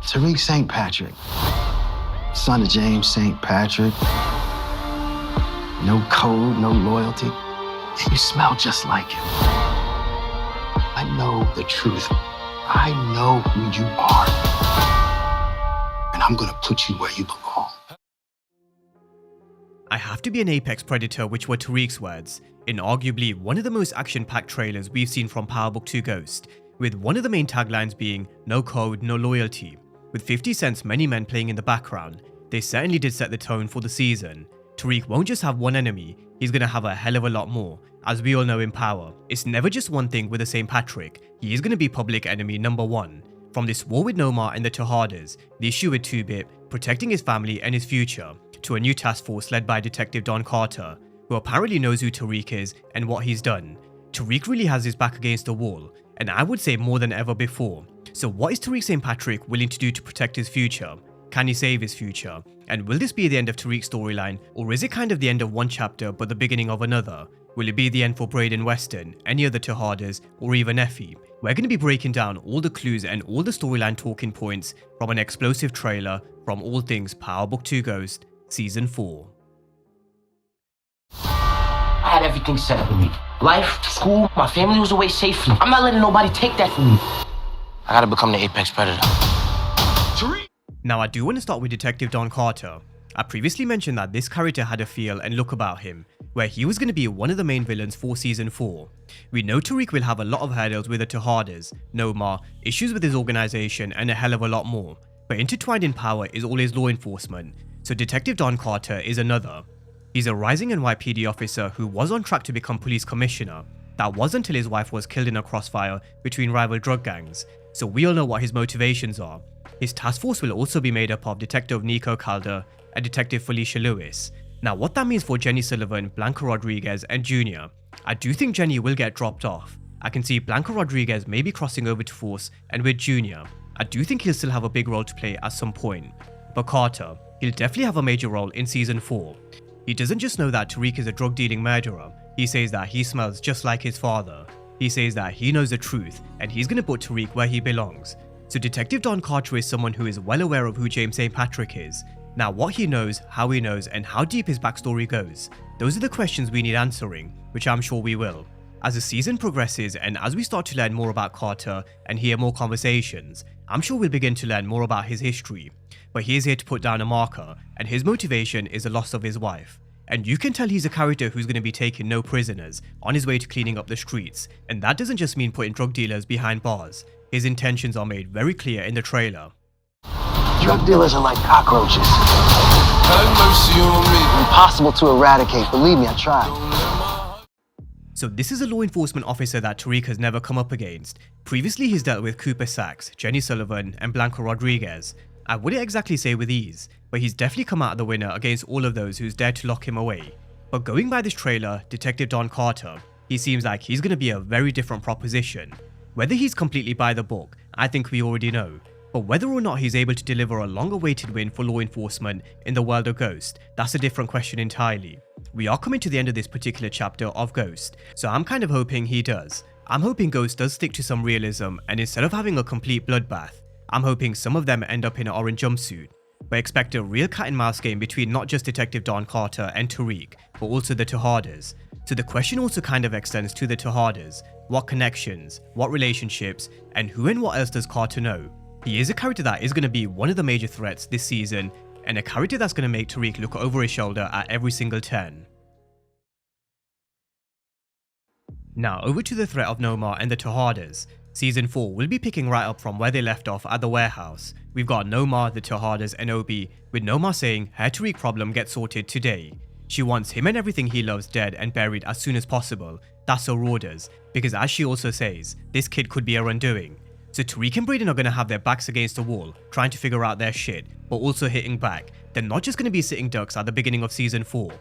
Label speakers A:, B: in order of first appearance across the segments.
A: Tariq St Patrick, son of James St Patrick. No code, no loyalty. And you smell just like him. I know the truth. I know who you are. And I'm gonna put you where you belong.
B: I have to be an apex predator, which were Tariq's words, in arguably one of the most action-packed trailers we've seen from Power Book 2 Ghost, with one of the main taglines being no code, no loyalty. With 50 Cent's Many Men playing in the background, they certainly did set the tone for the season. Tariq won't just have one enemy, he's gonna have a hell of a lot more. As we all know in Power, it's never just one thing with the St. Patrick, he is gonna be public enemy number one. From this war with Noma and the Tejadas, the issue with 2-Bit, protecting his family and his future, to a new task force led by Detective Don Carter, who apparently knows who Tariq is and what he's done. Tariq really has his back against the wall, and I would say more than ever before. So what is Tariq St. Patrick willing to do to protect his future? Can he save his future? And will this be the end of Tariq's storyline, or is it kind of the end of one chapter but the beginning of another? Will it be the end for Braden Weston, any other Tejadas, or even Effie? We're going to be breaking down all the clues and all the storyline talking points from an explosive trailer from all things Power Book 2 Ghost, Season 4.
C: I had everything set up for me. Life, school, my family was away safely. I'm not letting nobody take that from me. I gotta become the apex predator.
B: Now I do want to start with Detective Don Carter. I previously mentioned that this character had a feel and look about him, where he was going to be one of the main villains for Season 4. We know Tariq will have a lot of hurdles with the Tejadas, Noma, issues with his organization, and a hell of a lot more. But intertwined in power is all his law enforcement, so Detective Don Carter is another. He's a rising NYPD officer who was on track to become police commissioner. That was until his wife was killed in a crossfire between rival drug gangs, so we all know what his motivations are. His task force will also be made up of Detective Nico Calder and Detective Felicia Lewis. Now what that means for Jenny Sullivan, Blanca Rodriguez and Junior, I do think Jenny will get dropped off. I can see Blanca Rodriguez maybe crossing over to Force, and with Junior, I do think he'll still have a big role to play at some point. But Carter, he'll definitely have a major role in Season 4. He doesn't just know that Tariq is a drug-dealing murderer, he says that he smells just like his father. He says that he knows the truth and he's gonna put Tariq where he belongs. So Detective Don Carter is someone who is well aware of who James St. Patrick is. Now what he knows, how he knows, and how deep his backstory goes, those are the questions we need answering, which I'm sure we will. As the season progresses and as we start to learn more about Carter and hear more conversations, I'm sure we'll begin to learn more about his history. But he is here to put down a marker, and his motivation is the loss of his wife. And you can tell he's a character who's going to be taking no prisoners, on his way to cleaning up the streets, and that doesn't just mean putting drug dealers behind bars. His intentions are made very clear in the trailer.
A: Drug dealers are like cockroaches.
D: Have mercy on me.
A: Impossible to eradicate. Believe me, I tried.
B: So this is a law enforcement officer that Tariq has never come up against. Previously he's dealt with Cooper Sachs, Jenny Sullivan and Blanca Rodriguez. I wouldn't exactly say with ease, but he's definitely come out the winner against all of those who's dared to lock him away. But going by this trailer, Detective Don Carter, he seems like he's going to be a very different proposition. Whether he's completely by the book, I think we already know. But whether or not he's able to deliver a long-awaited win for law enforcement in the world of Ghost, that's a different question entirely. We are coming to the end of this particular chapter of Ghost, so I'm kind of hoping he does. I'm hoping Ghost does stick to some realism, and instead of having a complete bloodbath, I'm hoping some of them end up in an orange jumpsuit. But expect a real cat and mouse game between not just Detective Don Carter and Tariq, but also the Tejadas. So the question also kind of extends to the Tejadas. What connections, what relationships, and who and what else does Carter know? He is a character that is going to be one of the major threats this season, and a character that's going to make Tariq look over his shoulder at every single turn. Now over to the threat of Noma and the Tejadas. Season 4 will be picking right up from where they left off at the warehouse. We've got Noma, the Tejadas and Obi, with Noma saying her Tariq problem gets sorted today. She wants him and everything he loves dead and buried as soon as possible. That's her orders, because as she also says, this kid could be her undoing. So Tariq and Braden are going to have their backs against the wall, trying to figure out their shit, but also hitting back. They're not just going to be sitting ducks at the beginning of Season 4.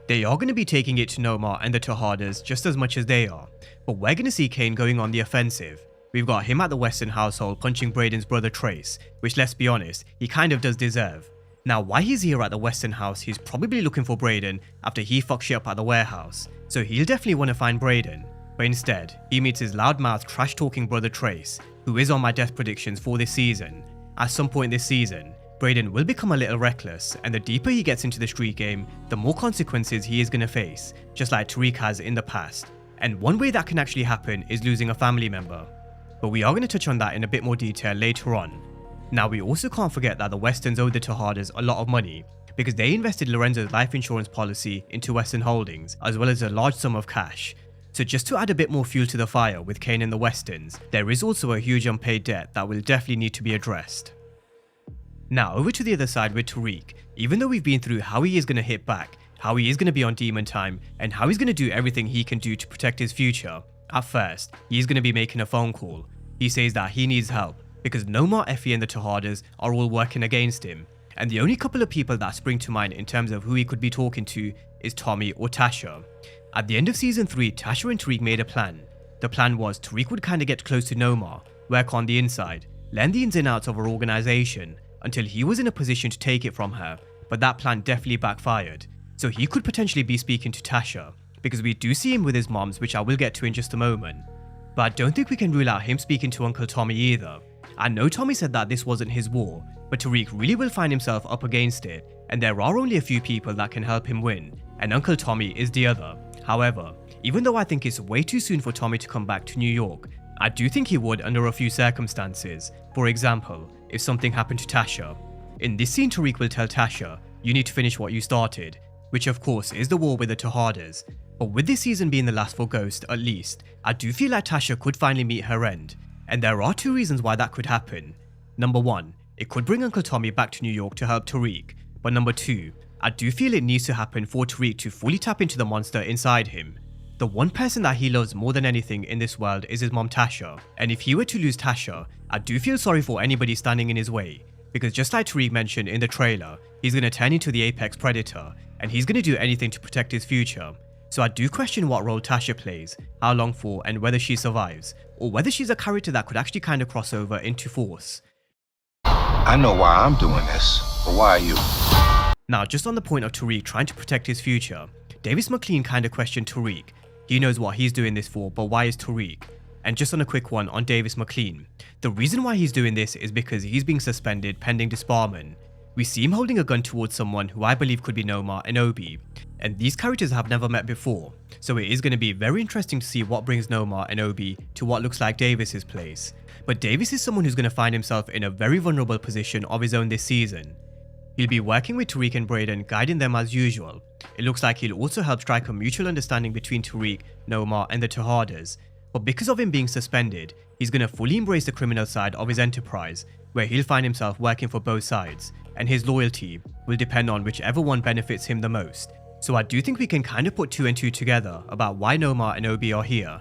B: They are going to be taking it to Noma and the Tejadas just as much as they are. But we're going to see Kane going on the offensive. We've got him at the Weston household punching Braden's brother Trace, which let's be honest, he kind of does deserve. Now while he's here at the Weston house, he's probably looking for Braden after he fucked shit up at the warehouse, so he'll definitely want to find Braden. But instead, he meets his loudmouth trash talking brother Trace, who is on my death predictions for this season. At some point this season, Brayden will become a little reckless, and the deeper he gets into the street game, the more consequences he is going to face, just like Tariq has in the past. And one way that can actually happen is losing a family member. But we are going to touch on that in a bit more detail later on. Now, we also can't forget that the Westerns owed the Tejadas a lot of money, because they invested Lorenzo's life insurance policy into Western Holdings, as well as a large sum of cash. So just to add a bit more fuel to the fire with Kane and the Westerns, there is also a huge unpaid debt that will definitely need to be addressed. Now over to the other side with Tariq. Even though we've been through how he is going to hit back, how he is going to be on demon time, and how he's going to do everything he can do to protect his future, at first, he's going to be making a phone call. He says that he needs help, because Noma, Effie and the Tejadas are all working against him. And the only couple of people that spring to mind in terms of who he could be talking to is Tommy or Tasha. At the end of season 3, Tasha and Tariq made a plan. The plan was Tariq would kind of get close to Noma, work on the inside, learn the ins and outs of her organization, until he was in a position to take it from her, but that plan definitely backfired. So he could potentially be speaking to Tasha, because we do see him with his moms, which I will get to in just a moment. But I don't think we can rule out him speaking to Uncle Tommy either. I know Tommy said that this wasn't his war, but Tariq really will find himself up against it, and there are only a few people that can help him win, and Uncle Tommy is the other. However, even though I think it's way too soon for Tommy to come back to New York, I do think he would under a few circumstances. For example, if something happened to Tasha. In this scene, Tariq will tell Tasha, "You need to finish what you started," which of course is the war with the Tejadas. But with this season being the last for Ghost, at least, I do feel like Tasha could finally meet her end. And there are two reasons why that could happen. Number one, it could bring Uncle Tommy back to New York to help Tariq. But number two, I do feel it needs to happen for Tariq to fully tap into the monster inside him. The one person that he loves more than anything in this world is his mom Tasha, and if he were to lose Tasha, I do feel sorry for anybody standing in his way, because just like Tariq mentioned in the trailer, he's going to turn into the apex predator, and he's going to do anything to protect his future. So I do question what role Tasha plays, how long for, and whether she survives, or whether she's a character that could actually kind of cross over into Force.
E: I know why I'm doing this, but why are you?
B: Now, just on the point of Tariq trying to protect his future, Davis McLean kind of questioned Tariq. He knows what he's doing this for, but why is Tariq? And just on a quick one on Davis McLean, the reason why he's doing this is because he's being suspended pending disbarment. We see him holding a gun towards someone who I believe could be Noma and Obi, and these characters have never met before, so it is going to be very interesting to see what brings Noma and Obi to what looks like Davis's place. But Davis is someone who's going to find himself in a very vulnerable position of his own this season. He'll be working with Tariq and Brayden, guiding them as usual. It looks like he'll also help strike a mutual understanding between Tariq, Noma and the Tejadas. But because of him being suspended, he's going to fully embrace the criminal side of his enterprise, where he'll find himself working for both sides, and his loyalty will depend on whichever one benefits him the most. So I do think we can kind of put 2 and 2 together about why Noma and Obi are here.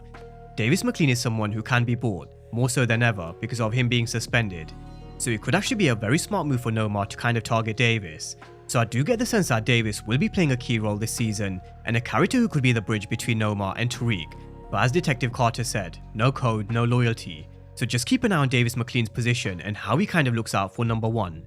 B: Davis McLean is someone who can be bought, more so than ever because of him being suspended. So it could actually be a very smart move for Noma to kind of target Davis. So I do get the sense that Davis will be playing a key role this season, and a character who could be the bridge between Noma and Tariq. But as Detective Carter said, no code, no loyalty. So just keep an eye on Davis McLean's position and how he kind of looks out for number 1.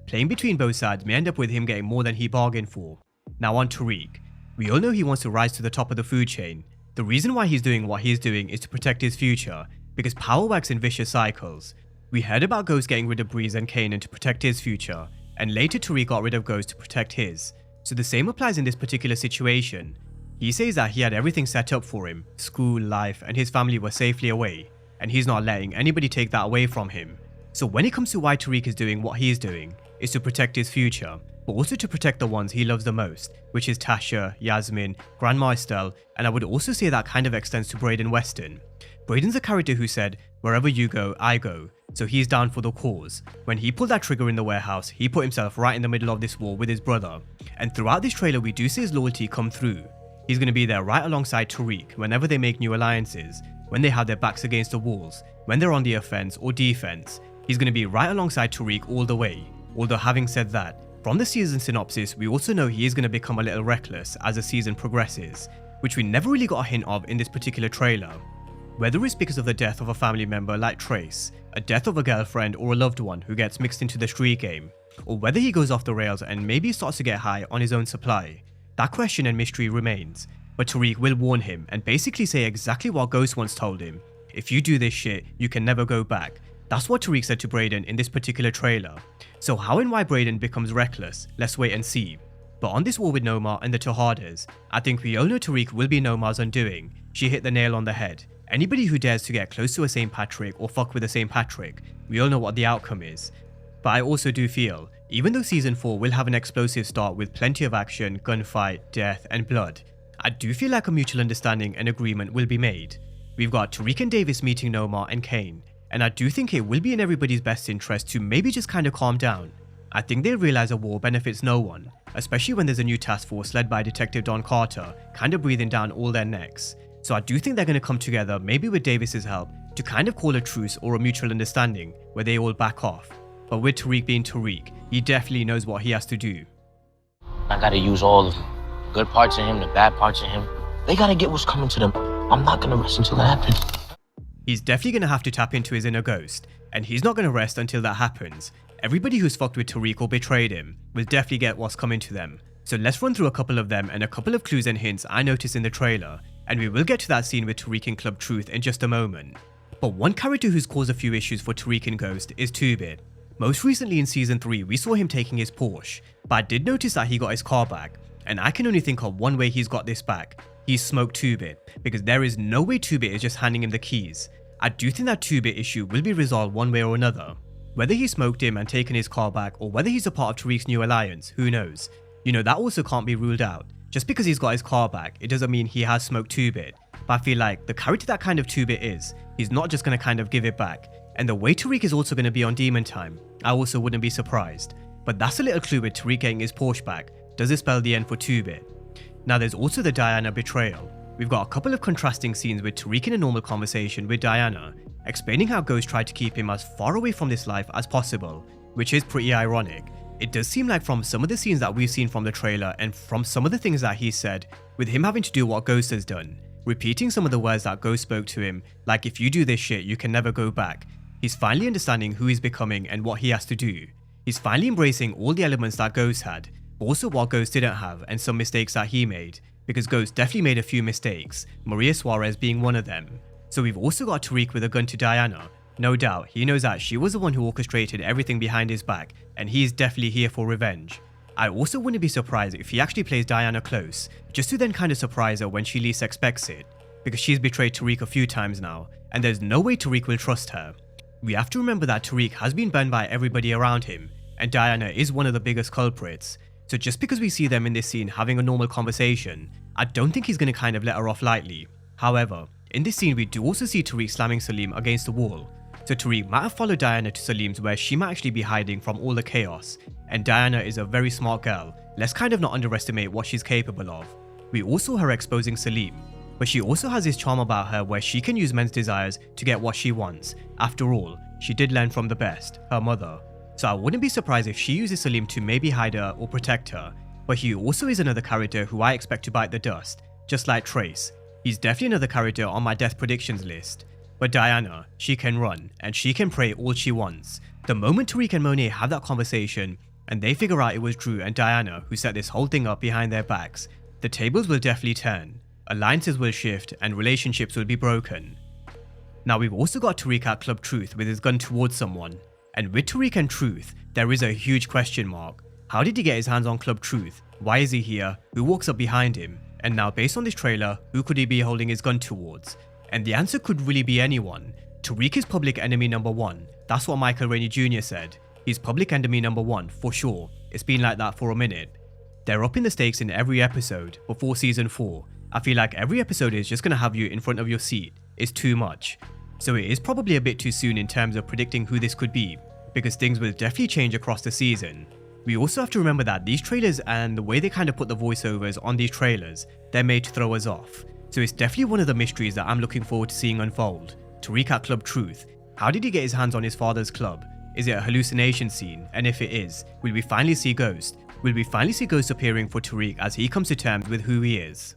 B: Playing between both sides may end up with him getting more than he bargained for. Now on Tariq. We all know he wants to rise to the top of the food chain. The reason why he's doing what he's doing is to protect his future, because power works in vicious cycles. We heard about Ghost getting rid of Breeze and Kanan to protect his future, and later Tariq got rid of Ghost to protect his. So the same applies in this particular situation. He says that he had everything set up for him, school, life, and his family were safely away, and he's not letting anybody take that away from him. So when it comes to why Tariq is doing what he is doing, is to protect his future, but also to protect the ones he loves the most, which is Tasha, Yasmin, Grandma Estelle, and I would also say that kind of extends to Brayden Weston. Brayden's a character who said, "Wherever you go, I go," so he's down for the cause. When he pulled that trigger in the warehouse, he put himself right in the middle of this war with his brother, and throughout this trailer we do see his loyalty come through. He's going to be there right alongside Tariq whenever they make new alliances, when they have their backs against the walls, when they're on the offense or defense. He's going to be right alongside Tariq all the way. Although having said that, from the season synopsis we also know he is going to become a little reckless as the season progresses, which we never really got a hint of in this particular trailer. Whether it's because of the death of a family member like Trace, a death of a girlfriend or a loved one who gets mixed into the street game, or whether he goes off the rails and maybe starts to get high on his own supply, that question and mystery remains. But Tariq will warn him and basically say exactly what Ghost once told him: if you do this shit, you can never go back. That's what Tariq said to Brayden in this particular trailer. So how and why Brayden becomes reckless, let's wait and see. But on this war with Noma and the Tejadas, I think we all know Tariq will be Noma's undoing. She hit the nail on the head. Anybody who dares to get close to a St Patrick or fuck with a St Patrick, we all know what the outcome is. But I also do feel, even though season 4 will have an explosive start with plenty of action, gunfight, death and blood, I do feel like a mutual understanding and agreement will be made. We've got Tariq and Davis meeting Noma and Kane, and I do think it will be in everybody's best interest to maybe just kind of calm down. I think they realize a war benefits no one, especially when there's a new task force led by Detective Don Carter kind of breathing down all their necks. So I do think they're going to come together, maybe with Davis's help, to kind of call a truce or a mutual understanding where they all back off. But with Tariq being Tariq, he definitely knows what he has to do.
C: I gotta use all of them. Good parts of him, the bad parts of him. They gotta get what's coming to them. I'm not gonna rest until that happens.
B: He's definitely going to have to tap into his inner ghost, and he's not going to rest until that happens. Everybody who's fucked with Tariq or betrayed him will definitely get what's coming to them. So let's run through a couple of them and a couple of clues and hints I noticed in the trailer, and we will get to that scene with Tariq in Club Truth in just a moment. But one character who's caused a few issues for Tariq in Ghost is 2-Bit. Most recently in season 3 we saw him taking his Porsche, but I did notice that he got his car back, and I can only think of one way he's got this back. He's smoked 2-Bit, because there is no way 2-Bit is just handing him the keys. I do think that 2-Bit issue will be resolved one way or another. Whether he smoked him and taken his car back, or whether he's a part of Tariq's new alliance, who knows. You know, that also can't be ruled out. Just because he's got his car back, it doesn't mean he has smoked 2-Bit. But I feel like the character that kind of 2-Bit is, he's not just going to kind of give it back. And the way Tariq is also going to be on demon time, I also wouldn't be surprised. But that's a little clue with Tariq getting his Porsche back. Does it spell the end for 2-Bit? Now there's also the Diana betrayal. We've got a couple of contrasting scenes with Tariq in a normal conversation with Diana, explaining how Ghost tried to keep him as far away from this life as possible, which is pretty ironic. It does seem like from some of the scenes that we've seen from the trailer and from some of the things that he said, with him having to do what Ghost has done, repeating some of the words that Ghost spoke to him, like if you do this shit you can never go back, he's finally understanding who he's becoming and what he has to do. He's finally embracing all the elements that Ghost had, but also what Ghost didn't have and some mistakes that he made, because Ghost definitely made a few mistakes, Maria Suarez being one of them. So we've also got Tariq with a gun to Diana. No doubt, he knows that she was the one who orchestrated everything behind his back, and he's definitely here for revenge. I also wouldn't be surprised if he actually plays Diana close, just to then kind of surprise her when she least expects it, because she's betrayed Tariq a few times now, and there's no way Tariq will trust her. We have to remember that Tariq has been burned by everybody around him, and Diana is one of the biggest culprits. So just because we see them in this scene having a normal conversation, I don't think he's going to kind of let her off lightly. However, in this scene we do also see Tariq slamming Salim against the wall. So Tariq might have followed Diana to Salim's where she might actually be hiding from all the chaos. And Diana is a very smart girl, let's kind of not underestimate what she's capable of. We also saw her exposing Salim, but she also has this charm about her where she can use men's desires to get what she wants. After all, she did learn from the best, her mother. So I wouldn't be surprised if she uses Salim to maybe hide her or protect her. But he also is another character who I expect to bite the dust, just like Trace. He's definitely another character on my death predictions list. But Diana, she can run, and she can pray all she wants. The moment Tariq and Monet have that conversation, and they figure out it was Drew and Diana who set this whole thing up behind their backs, the tables will definitely turn, alliances will shift, and relationships will be broken. Now we've also got Tariq at Club Truth with his gun towards someone. And with Tariq and Truth, there is a huge question mark. How did he get his hands on Club Truth? Why is he here? Who walks up behind him? And now based on this trailer, who could he be holding his gun towards? And the answer could really be anyone. Tariq is public enemy number 1. That's what Michael Rainey Jr. said. He's public enemy number 1, for sure. It's been like that for a minute. They're upping the stakes in every episode before season 4. I feel like every episode is just going to have you in front of your seat. It's too much. So it is probably a bit too soon in terms of predicting who this could be, because things will definitely change across the season. We also have to remember that these trailers and the way they kind of put the voiceovers on these trailers, they're made to throw us off. So it's definitely one of the mysteries that I'm looking forward to seeing unfold. Tariq at Club Truth. How did he get his hands on his father's club? Is it a hallucination scene? And if it is, will we finally see Ghost? Will we finally see Ghost appearing for Tariq as he comes to terms with who he is?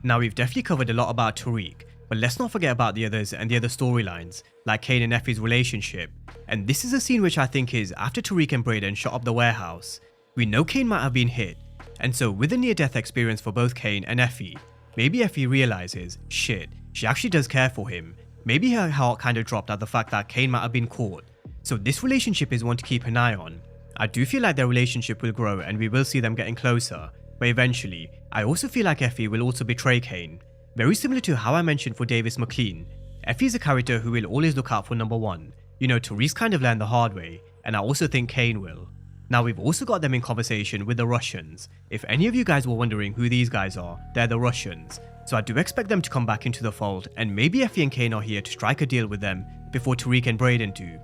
B: Now we've definitely covered a lot about Tariq, but let's not forget about the others and the other storylines, like Kane and Effie's relationship. And this is a scene which I think is after Tariq and Brayden shot up the warehouse. We know Kane might have been hit, and so with a near-death experience for both Kane and Effie, maybe Effie realizes, shit, she actually does care for him, Maybe her heart kind of dropped at the fact that Kane might have been caught. So this relationship is one to keep an eye on. I do feel like their relationship will grow and we will see them getting closer, but eventually, I also feel like Effie will also betray Kane. Very similar to how I mentioned for Davis McLean, Effie is a character who will always look out for number one. You know, Tariq kind of learned the hard way, and I also think Kane will. Now we've also got them in conversation with the Russians. If any of you guys were wondering who these guys are, they're the Russians. So I do expect them to come back into the fold, and maybe Effie and Kane are here to strike a deal with them before Tariq and Brayden do.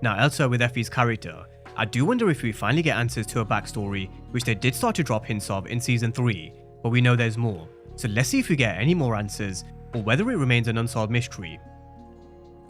B: Now elsewhere with Effie's character, I do wonder if we finally get answers to her backstory, which they did start to drop hints of in season 3, but we know there's more. So let's see if we get any more answers, or whether it remains an unsolved mystery.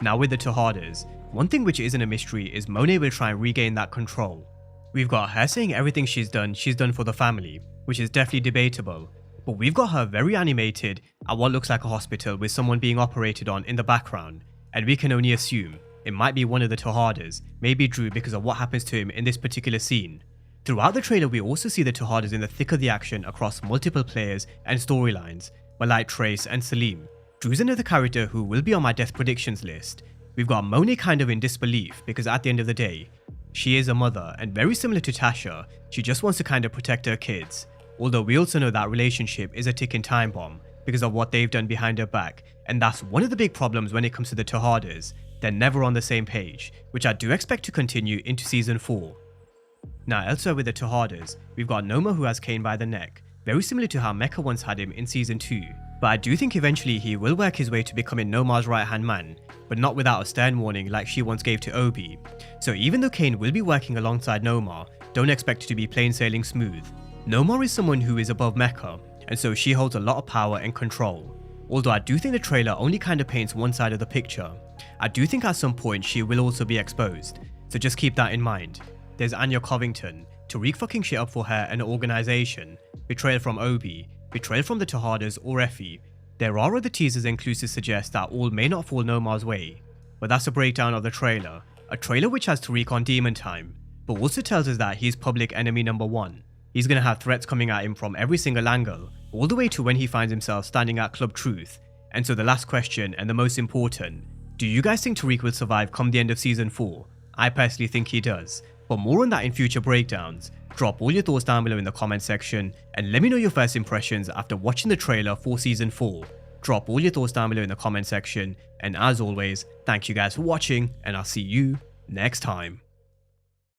B: Now with the Tejadas, one thing which isn't a mystery is Monet will try and regain that control. We've got her saying everything she's done for the family, which is definitely debatable, but we've got her very animated at what looks like a hospital with someone being operated on in the background, and we can only assume it might be one of the Tejadas, maybe Drew because of what happens to him in this particular scene. Throughout the trailer we also see the Tejadas in the thick of the action across multiple players and storylines, like Trace and Salim. Drew's another character who will be on my death predictions list. We've got Monet kind of in disbelief because at the end of the day, she is a mother and very similar to Tasha, she just wants to kind of protect her kids. Although we also know that relationship is a ticking time bomb because of what they've done behind her back, and that's one of the big problems when it comes to the Tejadas. They're never on the same page, which I do expect to continue into season 4. Now elsewhere with the Tejadas, we've got Noma who has Kane by the neck, very similar to how Mecha once had him in season 2, but I do think eventually he will work his way to becoming Noma's right hand man, but not without a stern warning like she once gave to Obi. So even though Kane will be working alongside Noma, don't expect it to be plain sailing smooth. Noma is someone who is above Mecha, and so she holds a lot of power and control. Although I do think the trailer only kind of paints one side of the picture, I do think at some point she will also be exposed, so just keep that in mind. There's Anya Covington, Tariq fucking shit up for her and her organisation, betrayal from Obi, betrayal from the Tejadas or Effie. There are other teasers and clues to suggest that all may not fall Noma's way, but that's a breakdown of the trailer, a trailer which has Tariq on demon time, but also tells us that he's public enemy number 1. He's gonna have threats coming at him from every single angle, all the way to when he finds himself standing at Club Truth. And so the last question, and the most important, do you guys think Tariq will survive come the end of season 4? I personally think he does, but more on that in future breakdowns. Drop all your thoughts down below in the comment section, and let me know your first impressions after watching the trailer for season 4. Drop all your thoughts down below in the comment section, and as always, thank you guys for watching, and I'll see you next time.